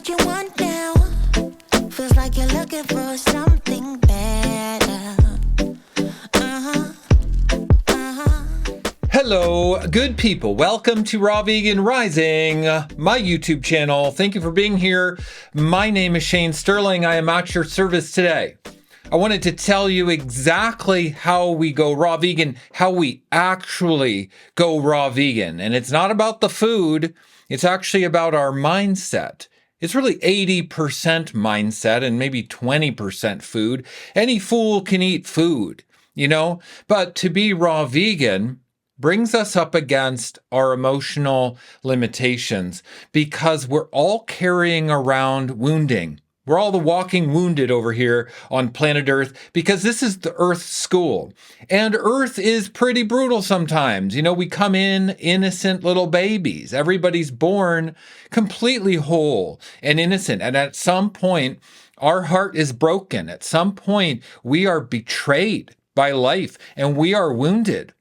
what you want now. Feels like you're looking for something better. Hello, good people. Welcome to Raw Vegan Rising, my YouTube channel. Thank you for being here. My name is Shane Sterling. I am at your service today. I wanted to tell you exactly how we go raw vegan, how we actually go raw vegan. And it's not about the food. It's actually about our mindset. It's really 80% mindset and maybe 20% food. Any fool can eat food, but to be raw vegan brings us up against our emotional limitations because we're all carrying around wounding. We're all the walking wounded over here on planet Earth because this is the Earth school. And Earth is pretty brutal sometimes. We come in innocent little babies. Everybody's born completely whole and innocent. And at some point, our heart is broken. At some point, we are betrayed by life and we are wounded.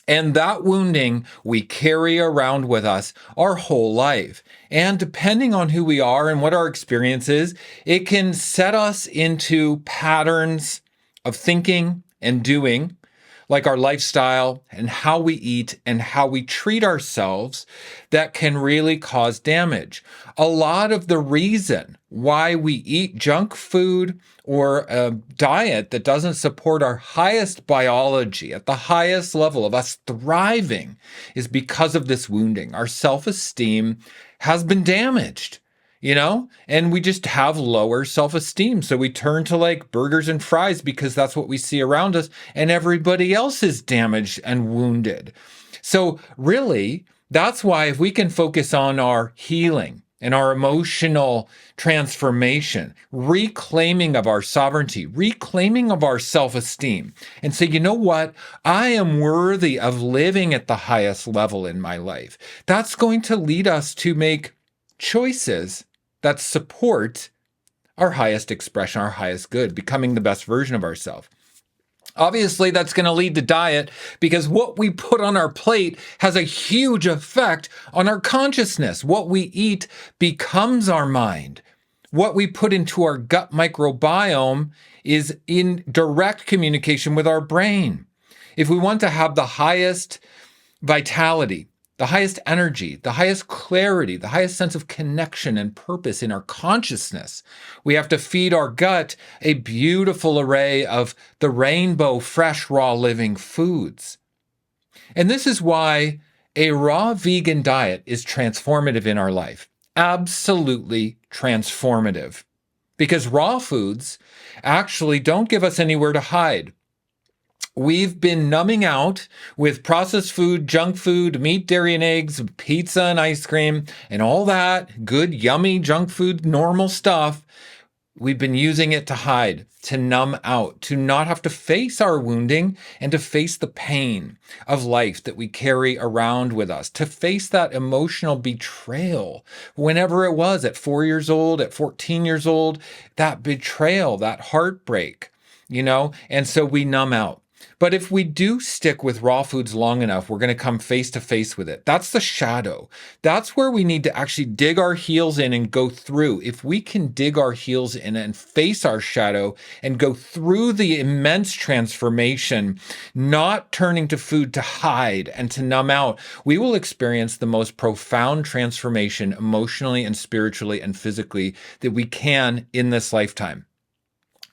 And that wounding we carry around with us our whole life. And depending on who we are and what our experience is, it can set us into patterns of thinking and doing, like our lifestyle and how we eat and how we treat ourselves, that can really cause damage. A lot of the reason why we eat junk food or a diet that doesn't support our highest biology at the highest level of us thriving is because of this wounding. Our self-esteem has been damaged, and we just have lower self-esteem. So we turn to like burgers and fries because that's what we see around us, and everybody else is damaged and wounded. So really, that's why if we can focus on our healing and our emotional transformation, reclaiming of our sovereignty, reclaiming of our self-esteem, and say, you know what? I am worthy of living at the highest level in my life. That's going to lead us to make choices that support our highest expression, our highest good, becoming the best version of ourselves. Obviously, that's going to lead to diet because what we put on our plate has a huge effect on our consciousness. What we eat becomes our mind. What we put into our gut microbiome is in direct communication with our brain. If we want to have the highest vitality, the highest energy, the highest clarity, the highest sense of connection and purpose in our consciousness, we have to feed our gut a beautiful array of the rainbow, fresh, raw, living foods. And this is why a raw vegan diet is transformative in our life. Absolutely transformative. Because raw foods actually don't give us anywhere to hide. We've been numbing out with processed food, junk food, meat, dairy, and eggs, pizza and ice cream, and all that good, yummy junk food, normal stuff. We've been using it to hide, to numb out, to not have to face our wounding and to face the pain of life that we carry around with us, to face that emotional betrayal, whenever it was, at 4 years old, at 14 years old, that betrayal, that heartbreak, and so we numb out. But if we do stick with raw foods long enough, we're going to come face to face with it. That's the shadow. That's where we need to actually dig our heels in and go through. If we can dig our heels in and face our shadow and go through the immense transformation, not turning to food to hide and to numb out, we will experience the most profound transformation emotionally and spiritually and physically that we can in this lifetime.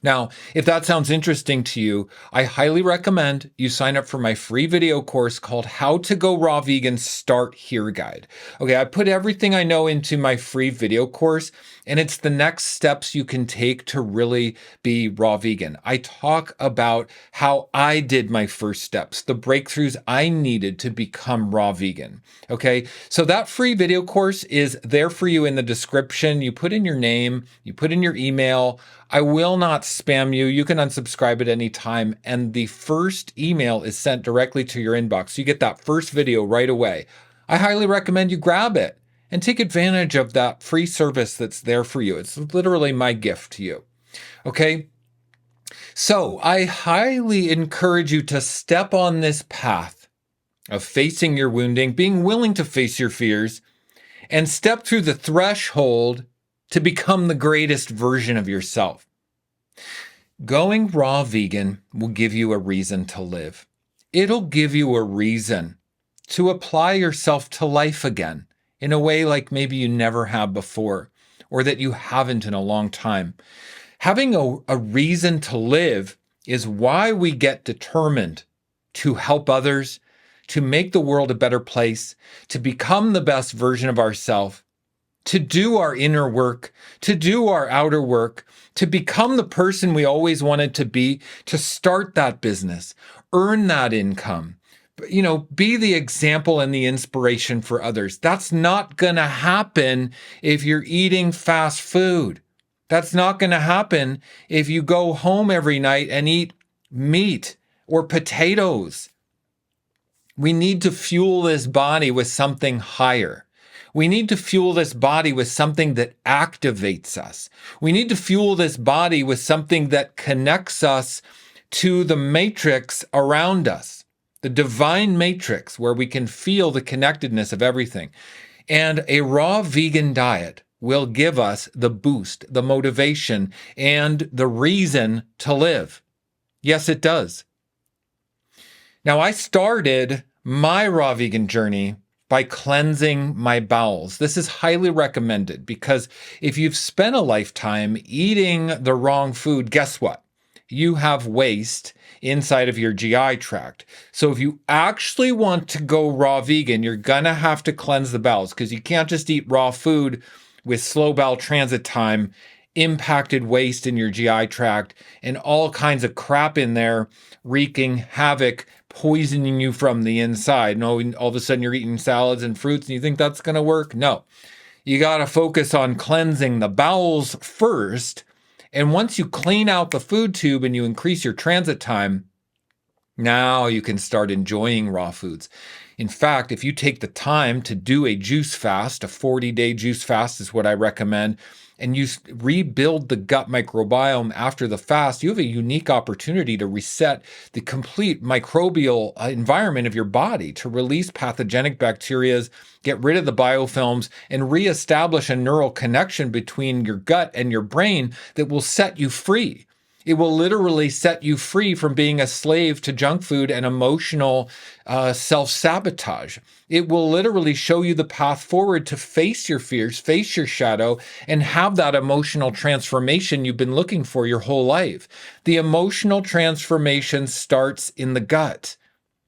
Now, if that sounds interesting to you, I highly recommend you sign up for my free video course called How to Go Raw Vegan Start Here Guide. Okay, I put everything I know into my free video course, and it's the next steps you can take to really be raw vegan. I talk about how I did my first steps, the breakthroughs I needed to become raw vegan. Okay, so that free video course is there for you in the description. You put in your name, you put in your email. I will not spam you. You can unsubscribe at any time. And the first email is sent directly to your inbox. So you get that first video right away. I highly recommend you grab it and take advantage of that free service that's there for you. It's literally my gift to you. Okay. So I highly encourage you to step on this path of facing your wounding, being willing to face your fears, and step through the threshold to become the greatest version of yourself. Going raw vegan will give you a reason to live. It'll give you a reason to apply yourself to life again in a way like maybe you never have before, or that you haven't in a long time. Having a reason to live is why we get determined to help others, to make the world a better place, to become the best version of ourselves, to do our inner work, to do our outer work, to become the person we always wanted to be, to start that business, earn that income, be the example and the inspiration for others. That's not going to happen if you're eating fast food. That's not going to happen if you go home every night and eat meat or potatoes. We need to fuel this body with something higher. We need to fuel this body with something that activates us. We need to fuel this body with something that connects us to the matrix around us, the divine matrix where we can feel the connectedness of everything. And a raw vegan diet will give us the boost, the motivation, and the reason to live. Yes, it does. Now, I started my raw vegan journey by cleansing my bowels. This is highly recommended because if you've spent a lifetime eating the wrong food, guess what? You have waste inside of your GI tract. So if you actually want to go raw vegan, you're going to have to cleanse the bowels because you can't just eat raw food with slow bowel transit time, impacted waste in your GI tract, and all kinds of crap in there wreaking havoc, poisoning you from the inside. No, all of a sudden you're eating salads and fruits and you think that's going to work? No. You got to focus on cleansing the bowels first. And once you clean out the food tube and you increase your transit time, now you can start enjoying raw foods. In fact, if you take the time to do a juice fast, a 40-day juice fast is what I recommend, and you rebuild the gut microbiome after the fast, you have a unique opportunity to reset the complete microbial environment of your body, to release pathogenic bacteria, get rid of the biofilms, and reestablish a neural connection between your gut and your brain that will set you free. It will literally set you free from being a slave to junk food and emotional self-sabotage. It will literally show you the path forward to face your fears, face your shadow, and have that emotional transformation you've been looking for your whole life. The emotional transformation starts in the gut.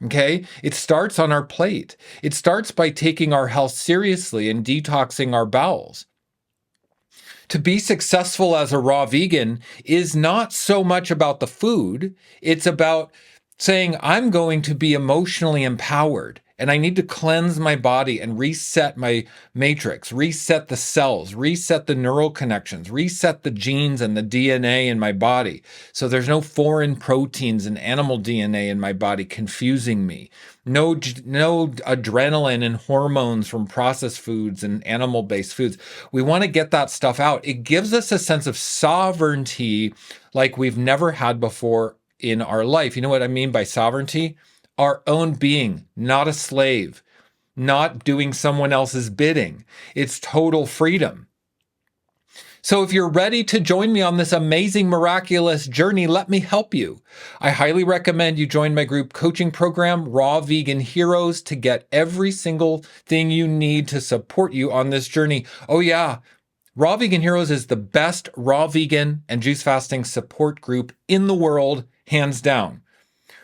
Okay? It starts on our plate. It starts by taking our health seriously and detoxing our bowels. To be successful as a raw vegan is not so much about the food. It's about saying, I'm going to be emotionally empowered and I need to cleanse my body and reset my matrix, reset the cells, reset the neural connections, reset the genes and the DNA in my body. So there's no foreign proteins and animal DNA in my body confusing me. No adrenaline and hormones from processed foods and animal-based foods. We want to get that stuff out. It gives us a sense of sovereignty like we've never had before in our life. You know what I mean by sovereignty? Our own being, not a slave, not doing someone else's bidding. It's total freedom. So if you're ready to join me on this amazing, miraculous journey, let me help you. I highly recommend you join my group coaching program, Raw Vegan Heroes, to get every single thing you need to support you on this journey. Oh yeah, Raw Vegan Heroes is the best raw vegan and juice fasting support group in the world, hands down.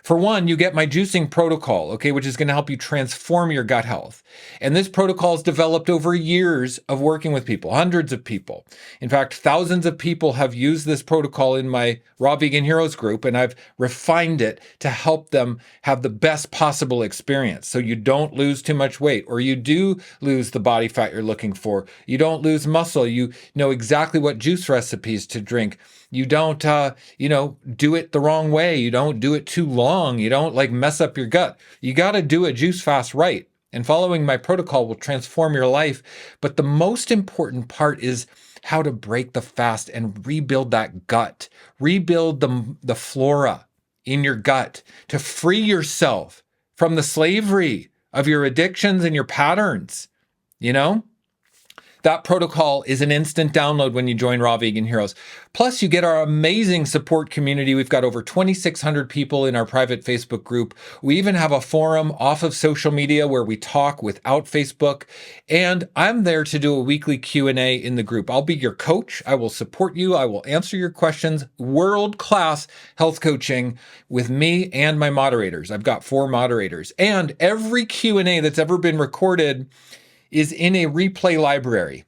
For one, you get my juicing protocol, okay, which is going to help you transform your gut health. And this protocol is developed over years of working with people, hundreds of people. In fact, thousands of people have used this protocol in my Raw Vegan Heroes group, and I've refined it to help them have the best possible experience. So you don't lose too much weight, or you do lose the body fat you're looking for. You don't lose muscle. You know exactly what juice recipes to drink. You don't, do it the wrong way. You don't do it too long. You don't mess up your gut. You got to do a juice fast right. And following my protocol will transform your life. But the most important part is how to break the fast and rebuild that gut. Rebuild the flora in your gut to free yourself from the slavery of your addictions and your patterns, That protocol is an instant download when you join Raw Vegan Heroes. Plus, you get our amazing support community. We've got over 2,600 people in our private Facebook group. We even have a forum off of social media where we talk without Facebook. And I'm there to do a weekly Q&A in the group. I'll be your coach. I will support you. I will answer your questions. World-class health coaching with me and my moderators. I've got 4 moderators. And every Q&A that's ever been recorded is in a replay library.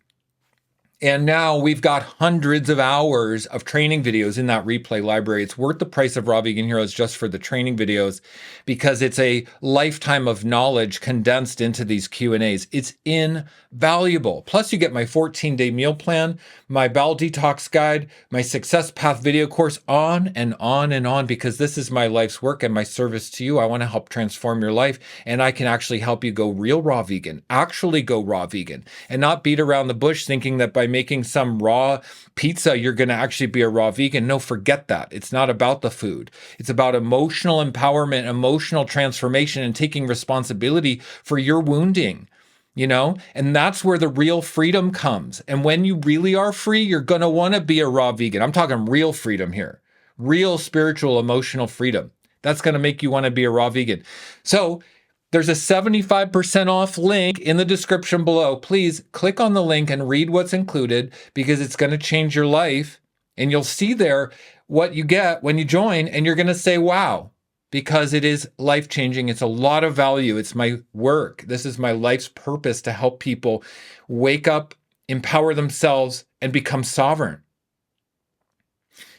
And now we've got hundreds of hours of training videos in that replay library. It's worth the price of Raw Vegan Heroes just for the training videos because it's a lifetime of knowledge condensed into these Q&As. It's invaluable. Plus, you get my 14-day meal plan, my bowel detox guide, my success path video course, on and on and on, because this is my life's work and my service to you. I want to help transform your life, and I can actually help you go real raw vegan, actually go raw vegan, and not beat around the bush thinking that by making some raw pizza, you're going to actually be a raw vegan. No, forget that. It's not about the food. It's about emotional empowerment, emotional transformation, and taking responsibility for your wounding, and that's where the real freedom comes. And when you really are free, you're going to want to be a raw vegan. I'm talking real freedom here, real spiritual, emotional freedom. That's going to make you want to be a raw vegan. So there's a 75% off link in the description below. Please click on the link and read what's included, because it's going to change your life. And you'll see there what you get when you join, and you're going to say, wow, because it is life-changing. It's a lot of value. It's my work. This is my life's purpose, to help people wake up, empower themselves, and become sovereign.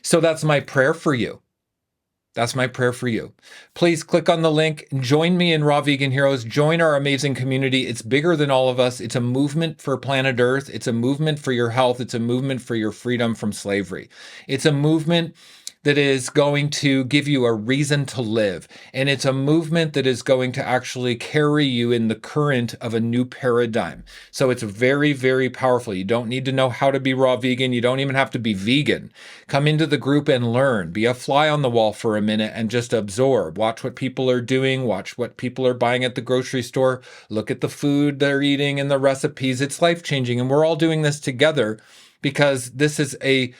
So that's my prayer for you. That's my prayer for you. Please click on the link. Join me in Raw Vegan Heroes. Join our amazing community. It's bigger than all of us. It's a movement for planet Earth. It's a movement for your health. It's a movement for your freedom from slavery. It's a movement that is going to give you a reason to live. And it's a movement that is going to actually carry you in the current of a new paradigm. So it's very, very powerful. You don't need to know how to be raw vegan. You don't even have to be vegan. Come into the group and learn. Be a fly on the wall for a minute and just absorb. Watch what people are doing. Watch what people are buying at the grocery store. Look at the food they're eating and the recipes. It's life-changing. And we're all doing this together, because this is a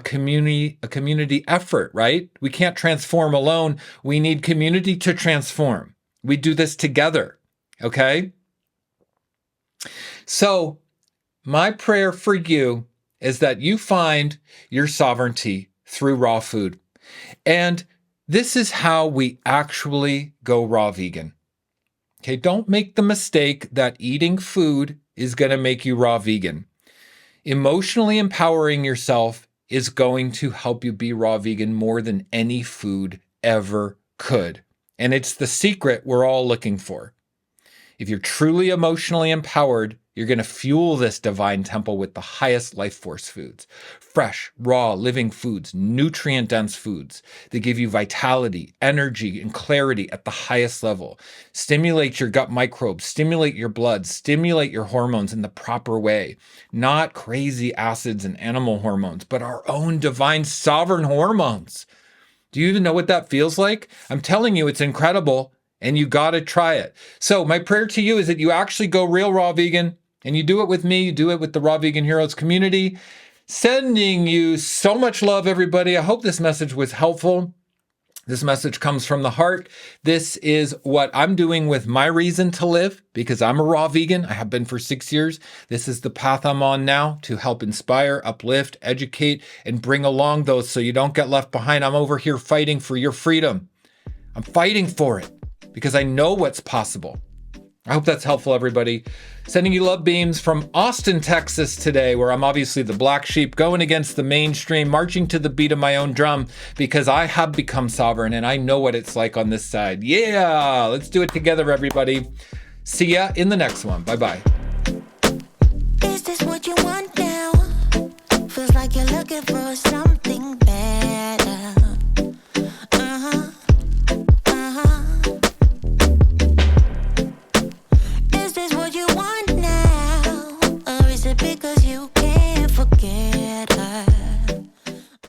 community effort, right? We can't transform alone. We need community to transform. We do this together, okay? So my prayer for you is that you find your sovereignty through raw food. And this is how we actually go raw vegan. Okay, don't make the mistake that eating food is going to make you raw vegan. Emotionally empowering yourself is going to help you be raw vegan more than any food ever could. And it's the secret we're all looking for. If you're truly emotionally empowered, you're going to fuel this divine temple with the highest life force foods. Fresh, raw, living foods, nutrient-dense foods that give you vitality, energy, and clarity at the highest level. Stimulate your gut microbes, stimulate your blood, stimulate your hormones in the proper way. Not crazy acids and animal hormones, but our own divine sovereign hormones. Do you even know what that feels like? I'm telling you, it's incredible, and you got to try it. So my prayer to you is that you actually go real raw vegan, and you do it with me, you do it with the Raw Vegan Heroes community. Sending you so much love, everybody. I hope this message was helpful. This message comes from the heart. This is what I'm doing with my reason to live, because I'm a raw vegan. I have been for 6 years. This is the path I'm on now, to help inspire, uplift, educate, and bring along those so you don't get left behind. I'm over here fighting for your freedom. I'm fighting for it because I know what's possible. I hope that's helpful, everybody. Sending you love beams from Austin, Texas today, where I'm obviously the black sheep, going against the mainstream, marching to the beat of my own drum, because I have become sovereign and I know what it's like on this side. Yeah, let's do it together, everybody. See ya in the next one. Bye-bye. Is this what you want now? Feels like you're looking for something.